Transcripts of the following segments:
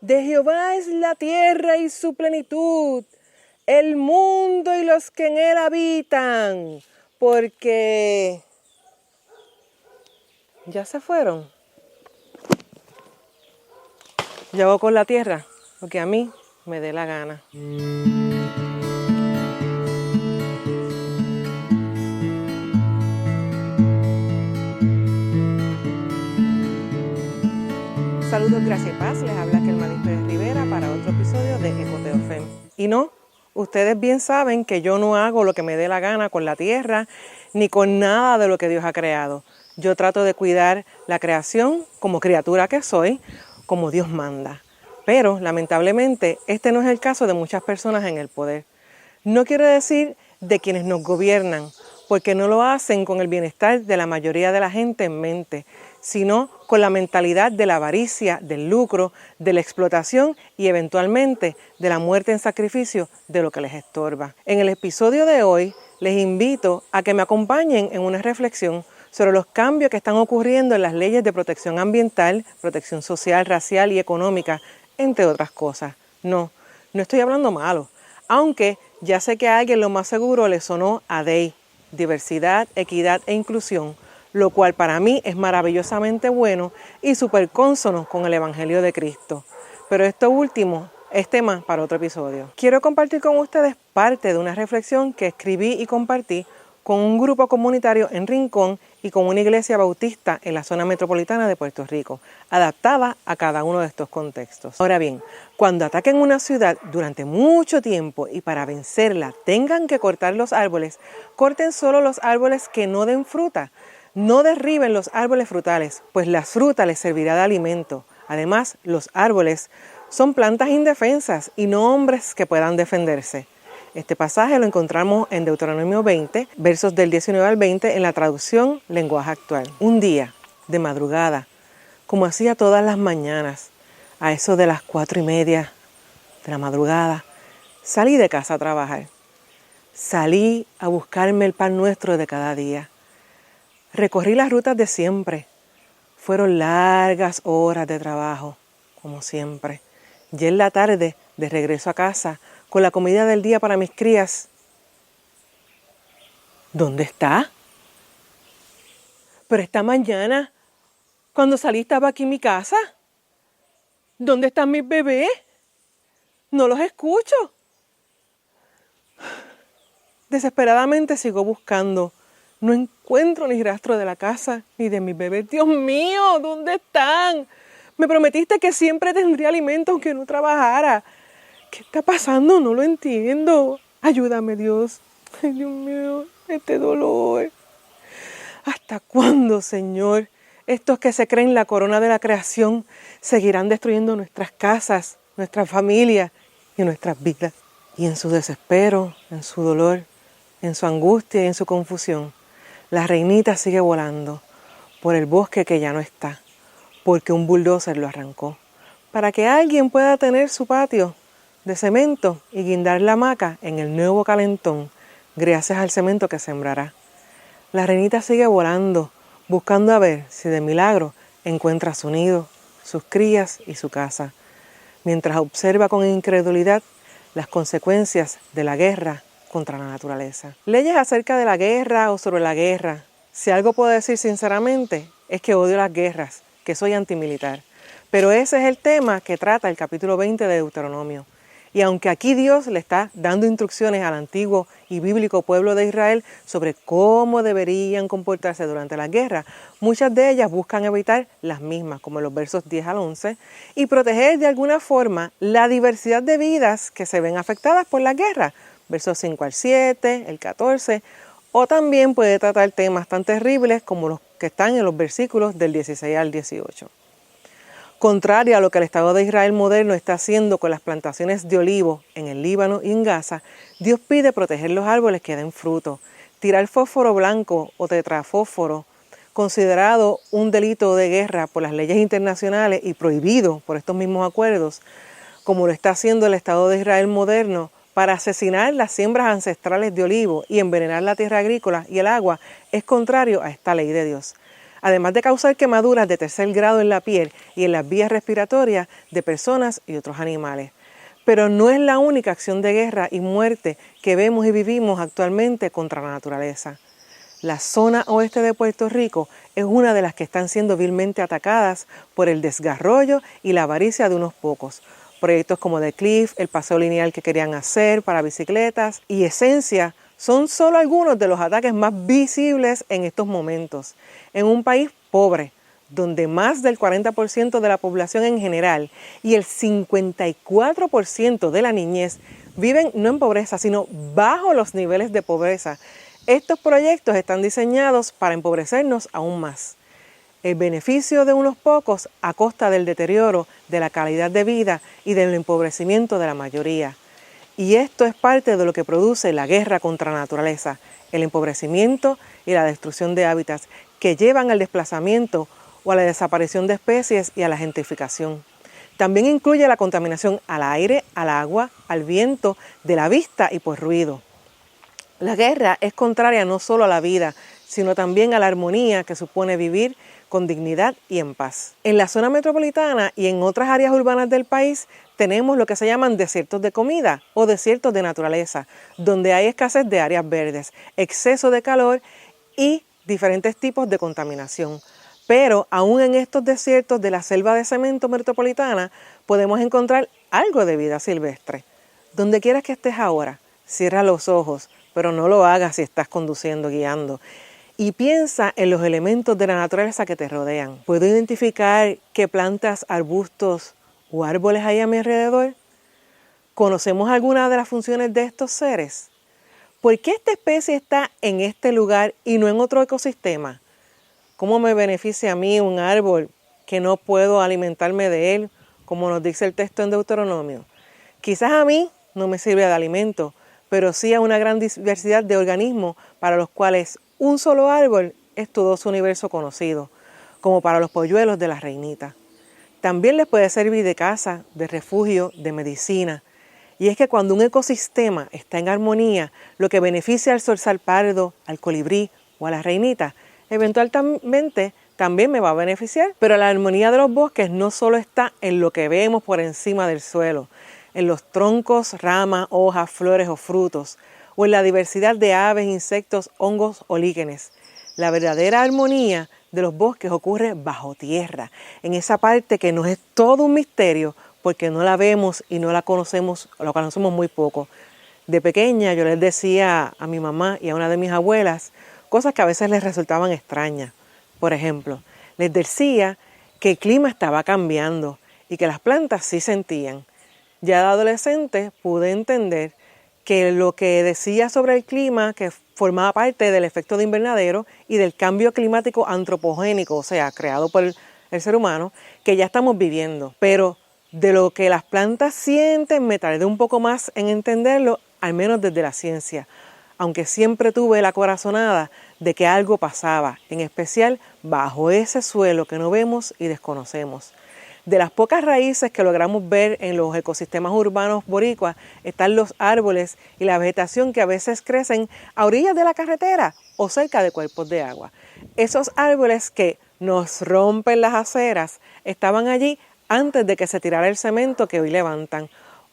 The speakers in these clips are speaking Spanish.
De Jehová es la tierra y su plenitud, el mundo y los que en él habitan, porque ya se fueron. Yo hago con la tierra lo que a mí me dé la gana. Saludos, gracias y paz. Les habla Kelmanis Pérez Rivera para otro episodio de Ecoteo. Y no, ustedes bien saben que yo no hago lo que me dé la gana con la tierra ni con nada de lo que Dios ha creado. Yo trato de cuidar la creación como criatura que soy, como Dios manda. Pero, lamentablemente, este no es el caso de muchas personas en el poder. No quiero decir de quienes nos gobiernan, porque no lo hacen con el bienestar de la mayoría de la gente en mente, sino con la mentalidad de la avaricia, del lucro, de la explotación y eventualmente de la muerte en sacrificio de lo que les estorba. En el episodio de hoy les invito a que me acompañen en una reflexión sobre los cambios que están ocurriendo en las leyes de protección ambiental, protección social, racial y económica, entre otras cosas. No estoy hablando malo, aunque ya sé que a alguien lo más seguro le sonó a DEI, diversidad, equidad e inclusión, lo cual para mí es maravillosamente bueno y súper cónsono con el Evangelio de Cristo. Pero esto último es tema para otro episodio. Quiero compartir con ustedes parte de una reflexión que escribí y compartí con un grupo comunitario en Rincón y con una iglesia bautista en la zona metropolitana de Puerto Rico, adaptada a cada uno de estos contextos. Ahora bien, cuando ataquen una ciudad durante mucho tiempo y para vencerla tengan que cortar los árboles, corten solo los árboles que no den fruta. No derriben los árboles frutales, pues la fruta les servirá de alimento. Además, los árboles son plantas indefensas y no hombres que puedan defenderse. Este pasaje lo encontramos en Deuteronomio 20, versos del 19 al 20 en la traducción Lenguaje Actual. Un día, de madrugada, como hacía todas las mañanas, a eso de las 4:30 de la madrugada, salí de casa a trabajar. Salí a buscarme el pan nuestro de cada día. Recorrí las rutas de siempre. Fueron largas horas de trabajo, como siempre. Ya en la tarde, de regreso a casa, con la comida del día para mis crías. ¿Dónde está? Pero esta mañana, cuando salí, estaba aquí en mi casa. ¿Dónde están mis bebés? No los escucho. Desesperadamente sigo buscando. No encuentro ni rastro de la casa ni de mis bebés. Dios mío, ¿dónde están? Me prometiste que siempre tendría alimento aunque no trabajara. ¿Qué está pasando? No lo entiendo. Ayúdame, Dios. Ay, Dios mío, este dolor. ¿Hasta cuándo, Señor? Estos que se creen la corona de la creación seguirán destruyendo nuestras casas, nuestras familias y nuestras vidas. Y en su desespero, en su dolor, en su angustia y en su confusión, la reinita sigue volando por el bosque que ya no está, porque un bulldozer lo arrancó, para que alguien pueda tener su patio de cemento y guindar la hamaca en el nuevo calentón, gracias al cemento que sembrará. La reinita sigue volando, buscando a ver si de milagro encuentra su nido, sus crías y su casa, mientras observa con incredulidad las consecuencias de la guerra contra la naturaleza. Leyes acerca de la guerra o sobre la guerra. Si algo puedo decir sinceramente, es que odio las guerras, que soy antimilitar. Pero ese es el tema que trata el capítulo 20 de Deuteronomio. Y aunque aquí Dios le está dando instrucciones al antiguo y bíblico pueblo de Israel sobre cómo deberían comportarse durante la guerra, muchas de ellas buscan evitar las mismas, como en los versos 10 al 11, y proteger de alguna forma la diversidad de vidas que se ven afectadas por la guerra, versos 5 al 7, el 14, o también puede tratar temas tan terribles como los que están en los versículos del 16 al 18. Contrario a lo que el Estado de Israel moderno está haciendo con las plantaciones de olivo en el Líbano y en Gaza, Dios pide proteger los árboles que den fruto. Tirar fósforo blanco o tetrafósforo, considerado un delito de guerra por las leyes internacionales y prohibido por estos mismos acuerdos, como lo está haciendo el Estado de Israel moderno, para asesinar las siembras ancestrales de olivo y envenenar la tierra agrícola y el agua, es contrario a esta ley de Dios. además de causar quemaduras de tercer grado en la piel y en las vías respiratorias de personas y otros animales. Pero no es la única acción de guerra y muerte que vemos y vivimos actualmente contra la naturaleza. La zona oeste de Puerto Rico es una de las que están siendo vilmente atacadas por el desarrollo y la avaricia de unos pocos. Proyectos como The Cliff, el paseo lineal que querían hacer para bicicletas y Esencia son solo algunos de los ataques más visibles en estos momentos. En un país pobre, donde más del 40% de la población en general y el 54% de la niñez viven no en pobreza, sino bajo los niveles de pobreza. Estos proyectos están diseñados para empobrecernos aún más. El beneficio de unos pocos a costa del deterioro de la calidad de vida y del empobrecimiento de la mayoría. Y esto es parte de lo que produce la guerra contra la naturaleza, el empobrecimiento y la destrucción de hábitats que llevan al desplazamiento o a la desaparición de especies y a la gentrificación. También incluye la contaminación al aire, al agua, al viento, de la vista y por ruido. La guerra es contraria no solo a la vida, sino también a la armonía que supone vivir con dignidad y en paz. En la zona metropolitana y en otras áreas urbanas del país tenemos lo que se llaman desiertos de comida o desiertos de naturaleza, donde hay escasez de áreas verdes, exceso de calor y diferentes tipos de contaminación. Pero aún en estos desiertos de la selva de cemento metropolitana podemos encontrar algo de vida silvestre. Donde quieras que estés ahora, cierra los ojos, pero no lo hagas si estás conduciendo, guiando. Y piensa en los elementos de la naturaleza que te rodean. ¿Puedo identificar qué plantas, arbustos o árboles hay a mi alrededor? ¿Conocemos alguna de las funciones de estos seres? ¿Por qué esta especie está en este lugar y no en otro ecosistema? ¿Cómo me beneficia a mí un árbol que no puedo alimentarme de él, como nos dice el texto en Deuteronomio? Quizás a mí no me sirve de alimento, pero sí a una gran diversidad de organismos para los cuales un solo árbol es todo su universo conocido, como para los polluelos de la reinita. También les puede servir de casa, de refugio, de medicina. Y es que cuando un ecosistema está en armonía, lo que beneficia al zorzal pardo, al colibrí o a la reinita, eventualmente también me va a beneficiar. Pero la armonía de los bosques no solo está en lo que vemos por encima del suelo, en los troncos, ramas, hojas, flores o frutos, o en la diversidad de aves, insectos, hongos o líquenes. La verdadera armonía de los bosques ocurre bajo tierra, en esa parte que nos es todo un misterio porque no la vemos y no la conocemos, o la conocemos muy poco. De pequeña yo les decía a mi mamá y a una de mis abuelas cosas que a veces les resultaban extrañas. Por ejemplo, les decía que el clima estaba cambiando y que las plantas sí sentían. Ya de adolescente pude entender que lo que decía sobre el clima, que formaba parte del efecto de invernadero y del cambio climático antropogénico, o sea, creado por el ser humano, que ya estamos viviendo. Pero de lo que las plantas sienten me tardé un poco más en entenderlo, al menos desde la ciencia, aunque siempre tuve la corazonada de que algo pasaba, en especial bajo ese suelo que no vemos y desconocemos. De las pocas raíces que logramos ver en los ecosistemas urbanos boricuas están los árboles y la vegetación que a veces crecen a orillas de la carretera o cerca de cuerpos de agua. Esos árboles que nos rompen las aceras estaban allí antes de que se tirara el cemento que hoy levantan,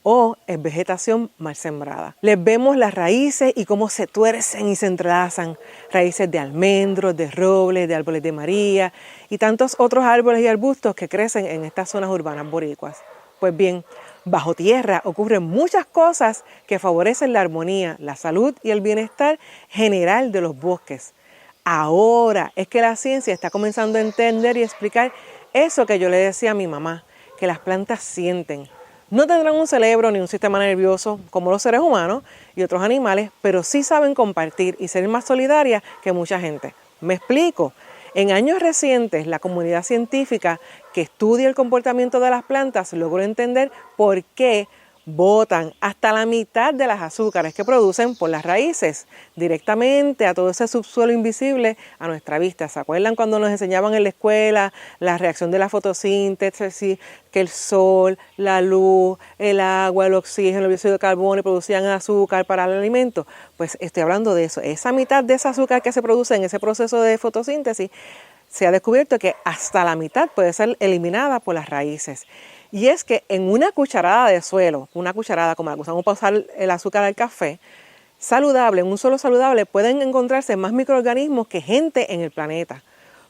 o es vegetación mal sembrada. Les vemos las raíces y cómo se tuercen y se entrelazan, raíces de almendros, de robles, de árboles de María y tantos otros árboles y arbustos que crecen en estas zonas urbanas boricuas. Pues bien, bajo tierra ocurren muchas cosas que favorecen la armonía, la salud y el bienestar general de los bosques. Ahora es que la ciencia está comenzando a entender y explicar eso que yo le decía a mi mamá, que las plantas sienten. No tendrán un cerebro ni un sistema nervioso como los seres humanos y otros animales, pero sí saben compartir y ser más solidarias que mucha gente. Me explico. En años recientes, la comunidad científica que estudia el comportamiento de las plantas logró entender por qué botan hasta la mitad de las azúcares que producen por las raíces directamente a todo ese subsuelo invisible a nuestra vista. ¿Se acuerdan cuando nos enseñaban en la escuela la reacción de la fotosíntesis, que el sol, la luz, el agua, el oxígeno, el dióxido de carbono producían azúcar para el alimento? Pues estoy hablando de eso. Esa mitad de ese azúcar que se produce en ese proceso de fotosíntesis se ha descubierto que hasta la mitad puede ser eliminada por las raíces. Y es que en una cucharada de suelo, una cucharada como la que usamos para usar el azúcar al café, saludable, en un suelo saludable, pueden encontrarse más microorganismos que gente en el planeta.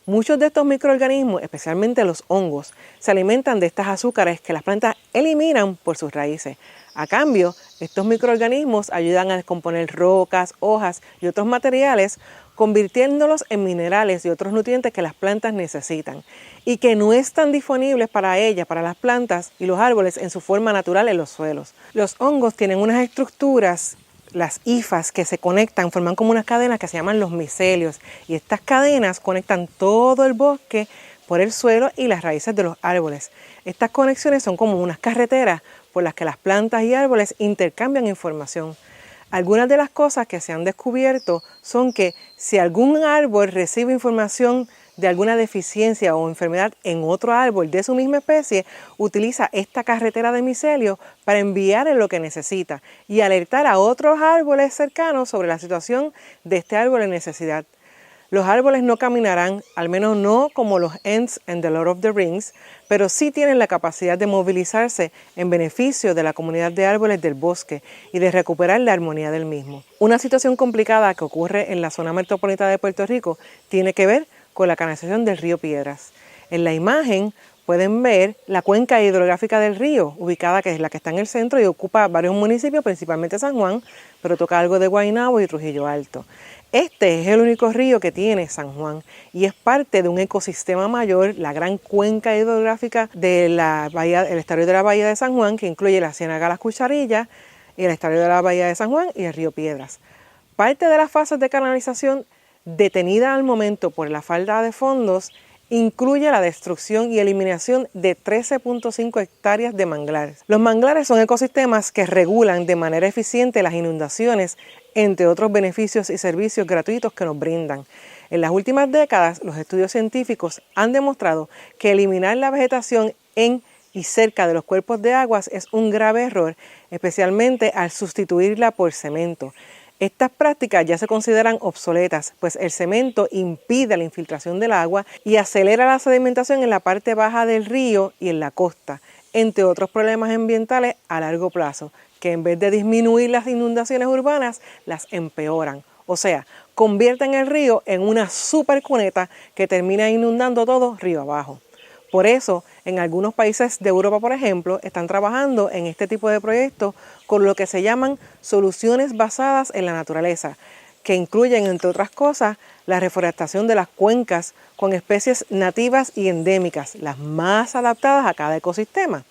Muchos de estos microorganismos, especialmente los hongos, se alimentan de estas azúcares que las plantas eliminan por sus raíces. A cambio, estos microorganismos ayudan a descomponer rocas, hojas y otros materiales, convirtiéndolos en minerales y otros nutrientes que las plantas necesitan y que no están disponibles para ellas, para las plantas y los árboles en su forma natural en los suelos. Los hongos tienen unas estructuras, las hifas, que se conectan, forman como unas cadenas que se llaman los micelios, y estas cadenas conectan todo el bosque por el suelo y las raíces de los árboles. Estas conexiones son como unas carreteras por las que las plantas y árboles intercambian información. Algunas de las cosas que se han descubierto son que si algún árbol recibe información de alguna deficiencia o enfermedad en otro árbol de su misma especie, utiliza esta carretera de micelio para enviarle lo que necesita y alertar a otros árboles cercanos sobre la situación de este árbol en necesidad. Los árboles no caminarán, al menos no como los Ents en The Lord of the Rings, pero sí tienen la capacidad de movilizarse en beneficio de la comunidad de árboles del bosque y de recuperar la armonía del mismo. Una situación complicada que ocurre en la zona metropolitana de Puerto Rico tiene que ver con la canalización del río Piedras. En la imagen pueden ver la cuenca hidrográfica del río, ubicada, que es la que está en el centro y ocupa varios municipios, principalmente San Juan, pero toca algo de Guaynabo y Trujillo Alto. Este es el único río que tiene San Juan y es parte de un ecosistema mayor, la gran cuenca hidrográfica del estuario de la Bahía de San Juan, que incluye la Ciénaga Las Cucharillas, y el estuario de la Bahía de San Juan y el río Piedras. Parte de las fases de canalización detenida al momento por la falta de fondos incluye la destrucción y eliminación de 13.5 hectáreas de manglares. Los manglares son ecosistemas que regulan de manera eficiente las inundaciones, entre otros beneficios y servicios gratuitos que nos brindan. En las últimas décadas, los estudios científicos han demostrado que eliminar la vegetación en y cerca de los cuerpos de aguas es un grave error, especialmente al sustituirla por cemento. Estas prácticas ya se consideran obsoletas, pues el cemento impide la infiltración del agua y acelera la sedimentación en la parte baja del río y en la costa, entre otros problemas ambientales a largo plazo, que en vez de disminuir las inundaciones urbanas, las empeoran. O sea, convierten el río en una supercuneta que termina inundando todo río abajo. Por eso, en algunos países de Europa, por ejemplo, están trabajando en este tipo de proyectos con lo que se llaman soluciones basadas en la naturaleza, que incluyen, entre otras cosas, la reforestación de las cuencas con especies nativas y endémicas, las más adaptadas a cada ecosistema.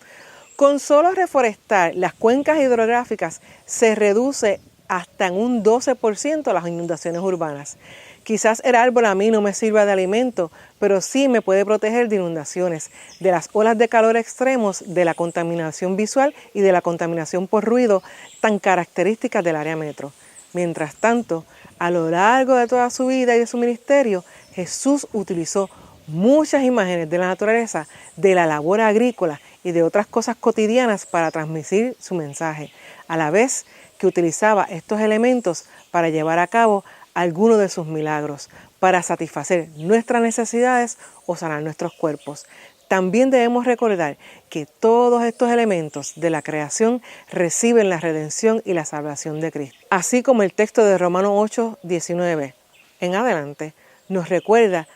Con solo reforestar las cuencas hidrográficas se reduce hasta en un 12% las inundaciones urbanas. Quizás el árbol a mí no me sirva de alimento, pero sí me puede proteger de inundaciones, de las olas de calor extremos, de la contaminación visual y de la contaminación por ruido tan características del área metro. Mientras tanto, a lo largo de toda su vida y de su ministerio, Jesús utilizó muchas imágenes de la naturaleza, de la labor agrícola y de otras cosas cotidianas para transmitir su mensaje, a la vez que utilizaba estos elementos para llevar a cabo algunos de sus milagros, para satisfacer nuestras necesidades o sanar nuestros cuerpos. También debemos recordar que todos estos elementos de la creación reciben la redención y la salvación de Cristo. Así como el texto de Romanos 8:19 en adelante nos recuerda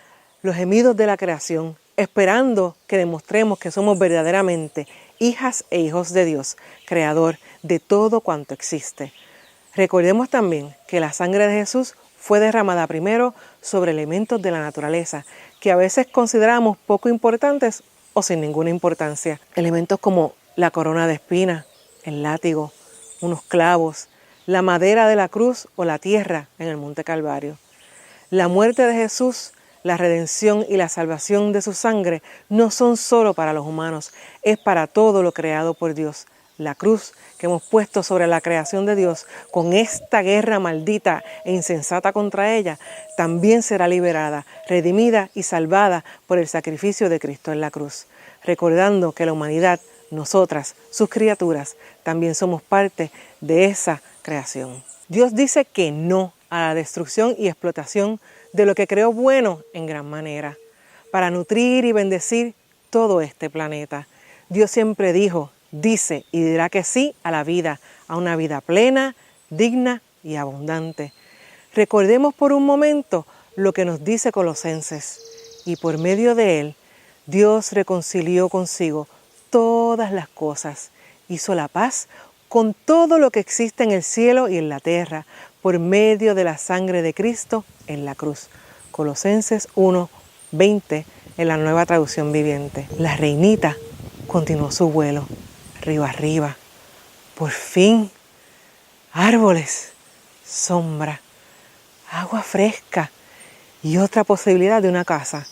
los gemidos de la creación, esperando que demostremos que somos verdaderamente hijas e hijos de Dios, creador de todo cuanto existe. Recordemos también que la sangre de Jesús fue derramada primero sobre elementos de la naturaleza que a veces consideramos poco importantes o sin ninguna importancia. Elementos como la corona de espinas, el látigo, unos clavos, la madera de la cruz o la tierra en el Monte Calvario. La muerte de Jesús, la redención y la salvación de su sangre no son solo para los humanos, es para todo lo creado por Dios. La cruz que hemos puesto sobre la creación de Dios, con esta guerra maldita e insensata contra ella, también será liberada, redimida y salvada por el sacrificio de Cristo en la cruz. Recordando que la humanidad, nosotras, sus criaturas, también somos parte de esa creación. Dios dice que no a la destrucción y explotación de lo que creó bueno en gran manera. para nutrir y bendecir todo este planeta. Dios siempre dijo, dice y dirá que sí a la vida, a una vida plena, digna y abundante. Recordemos por un momento lo que nos dice Colosenses, y por medio de él, Dios reconcilió consigo todas las cosas, hizo la paz con todo lo que existe en el cielo y en la tierra, por medio de la sangre de Cristo en la cruz. Colosenses 1:20 en la Nueva Traducción Viviente. La reinita continuó su vuelo, río arriba. Por fin, árboles, sombra, agua fresca y otra posibilidad de una casa.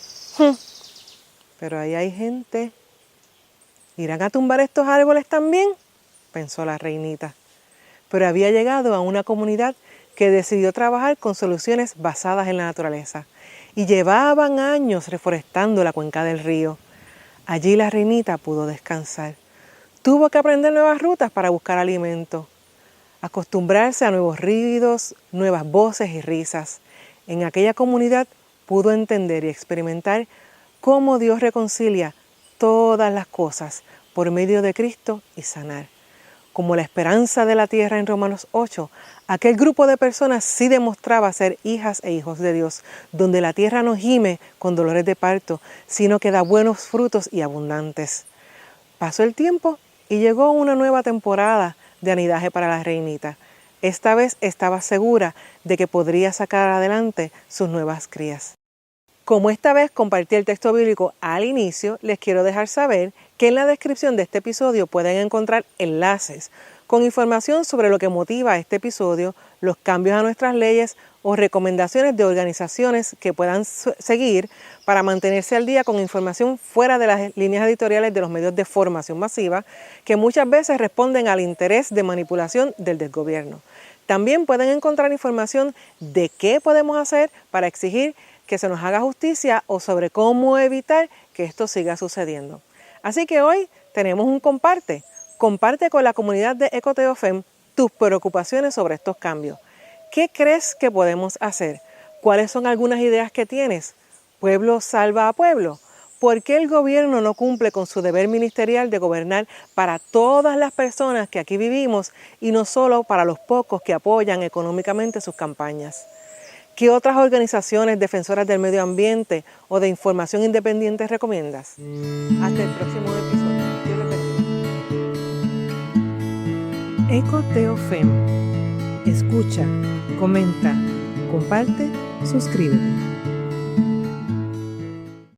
Pero ahí hay gente. ¿Irán a tumbar estos árboles también?, pensó la reinita. Pero había llegado a una comunidad que decidió trabajar con soluciones basadas en la naturaleza y llevaban años reforestando la cuenca del río. Allí la reinita pudo descansar. Tuvo que aprender nuevas rutas para buscar alimento, acostumbrarse a nuevos ruidos, nuevas voces y risas. En aquella comunidad pudo entender y experimentar cómo Dios reconcilia todas las cosas por medio de Cristo y sanar. Como la esperanza de la tierra en Romanos 8, aquel grupo de personas sí demostraba ser hijas e hijos de Dios, donde la tierra no gime con dolores de parto, sino que da buenos frutos y abundantes. Pasó el tiempo y llegó una nueva temporada de anidaje para la reinita. Esta vez estaba segura de que podría sacar adelante sus nuevas crías. Como esta vez compartí el texto bíblico al inicio, les quiero dejar saber que en la descripción de este episodio pueden encontrar enlaces con información sobre lo que motiva este episodio, los cambios a nuestras leyes o recomendaciones de organizaciones que puedan seguir para mantenerse al día con información fuera de las líneas editoriales de los medios de formación masiva que muchas veces responden al interés de manipulación del desgobierno. También pueden encontrar información de qué podemos hacer para exigir que se nos haga justicia o sobre cómo evitar que esto siga sucediendo. Así que hoy tenemos un comparte. Comparte con la comunidad de EcoTeoFem tus preocupaciones sobre estos cambios. ¿Qué crees que podemos hacer? ¿Cuáles son algunas ideas que tienes? ¿Pueblo salva a pueblo? ¿Por qué el gobierno no cumple con su deber ministerial de gobernar para todas las personas que aquí vivimos y no solo para los pocos que apoyan económicamente sus campañas? ¿Qué otras organizaciones defensoras del medio ambiente o de información independiente recomiendas? Hasta el próximo episodio. Dios les bendiga. EcoTeoFem. Escucha, comenta, comparte, suscríbete.